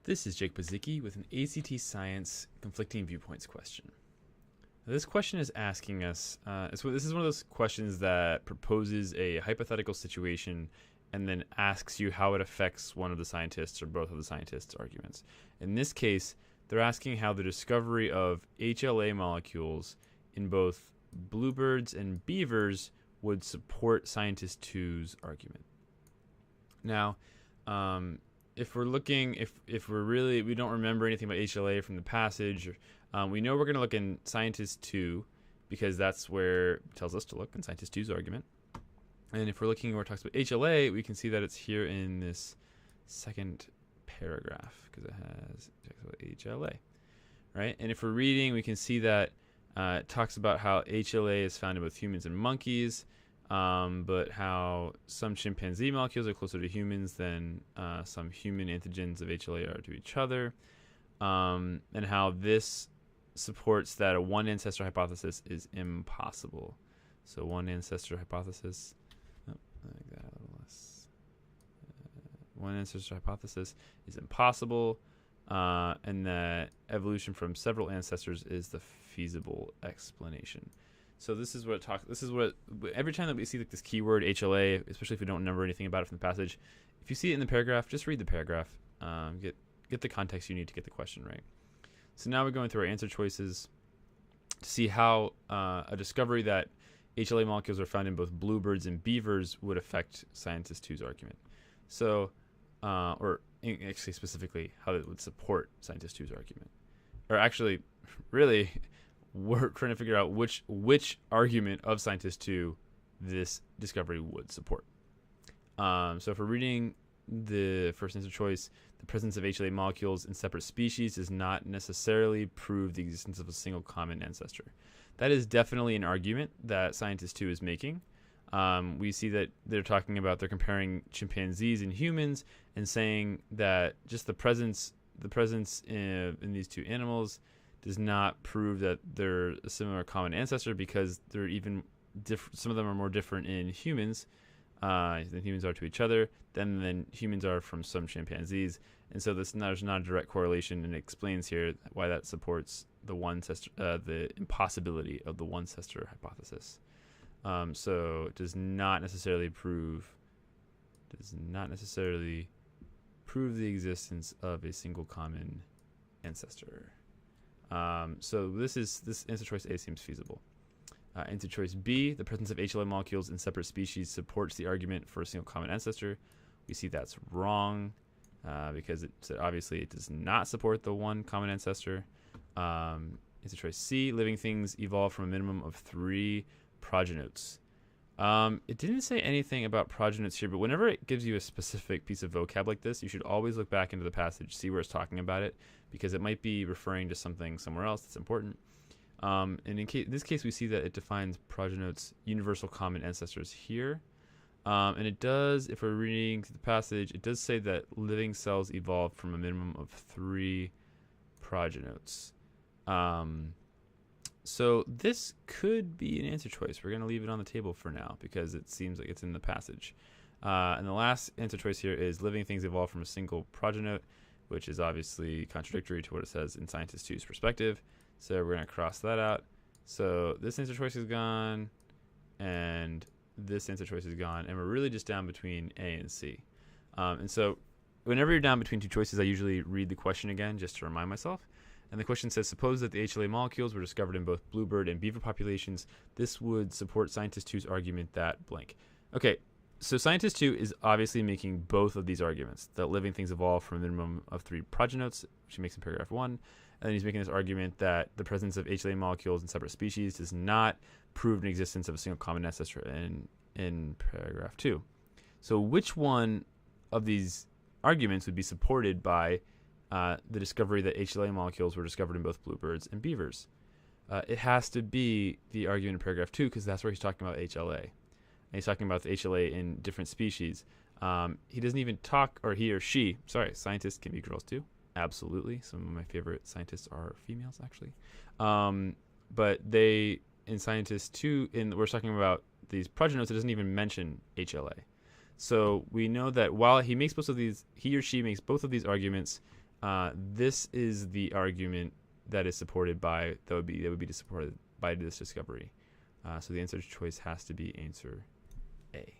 This is Jake Bazicki with an ACT Science conflicting viewpoints question. Now, this question is asking us, this is one of those questions that proposes a hypothetical situation and then asks you how it affects one of the scientists or both of the scientists' arguments. In this case, they're asking how the discovery of HLA molecules in both bluebirds and beavers would support scientist two's argument. Now, if we're looking, if we're really, we don't remember anything about HLA from the passage, we know we're going to look in scientist 2 because that's where it tells us to look in scientist 2's argument. And if we're looking where it talks about HLA, we can see that it's here in this second paragraph because it has HLA, right? And if we're reading, we can see that it talks about how HLA is found in both humans and monkeys, but how some chimpanzee molecules are closer to humans than some human antigens of HLA are to each other, and how this supports that a one ancestor hypothesis is impossible. So one ancestor hypothesis, one ancestor hypothesis is impossible, and that evolution from several ancestors is the feasible explanation. So this is what it talks. This is what every time that we see like this keyword HLA, especially if we don't remember anything about it from the passage, if you see it in the paragraph, just read the paragraph. Get the context you need to get the question right. So now we're going through our answer choices to see how a discovery that HLA molecules are found in both bluebirds and beavers would affect scientist two's argument. So, actually specifically how it would support scientist two's argument, or actually, really. We're trying to figure out which argument of scientist 2 this discovery would support. So if we're reading the first answer choice, the presence of HLA molecules in separate species does not necessarily prove the existence of a single common ancestor. That is definitely an argument that scientist 2 is making. We see that they're comparing chimpanzees and humans and saying that just the presence in these two animals does not prove that they're a similar common ancestor because they're even some of them are more different in humans than humans are to each other than humans are from some chimpanzees. And so there's not a direct correlation, and it explains here why that supports the impossibility of the one ancestor hypothesis. So it does not necessarily prove the existence of a single common ancestor. So this answer choice A seems feasible. Answer choice B, the presence of HLA molecules in separate species supports the argument for a single common ancestor. We see that's wrong because obviously it does not support the one common ancestor. Answer choice C, living things evolve from a minimum of 3 progenotes. It didn't say anything about progenotes here, but whenever it gives you a specific piece of vocab like this, you should always look back into the passage, see where it's talking about it, because it might be referring to something somewhere else that's important. And in this case, we see that it defines progenotes universal common ancestors here. And it does, if we're reading the passage, it does say that living cells evolve from a minimum of 3 progenotes. So this could be an answer choice. We're going to leave it on the table for now because it seems like it's in the passage. And the last answer choice here is living things evolve from a single progenote, which is obviously contradictory to what it says in scientist 2's perspective. So we're going to cross that out. So this answer choice is gone, and this answer choice is gone, and we're really just down between A and C. And so whenever you're down between 2 choices, I usually read the question again just to remind myself. And the question says, suppose that the HLA molecules were discovered in both bluebird and beaver populations. This would support scientist 2's argument that blank. Okay, so scientist 2 is obviously making both of these arguments, that living things evolve from a minimum of 3 progenotes, which he makes in paragraph 1. And then he's making this argument that the presence of HLA molecules in separate species does not prove an existence of a single common ancestor in paragraph 2. So which one of these arguments would be supported by the discovery that HLA molecules were discovered in both bluebirds and beavers? It has to be the argument in paragraph 2 because that's where he's talking about HLA. And he's talking about the HLA in different species. He doesn't even talk, or he or she, scientists can be girls too. Absolutely. Some of my favorite scientists are females, actually. But they, in scientists 2, we're talking about these progenotes, it doesn't even mention HLA. So we know that while he or she makes both of these arguments, This is the argument that is supported by that would be supported by this discovery. So the answer choice has to be answer A.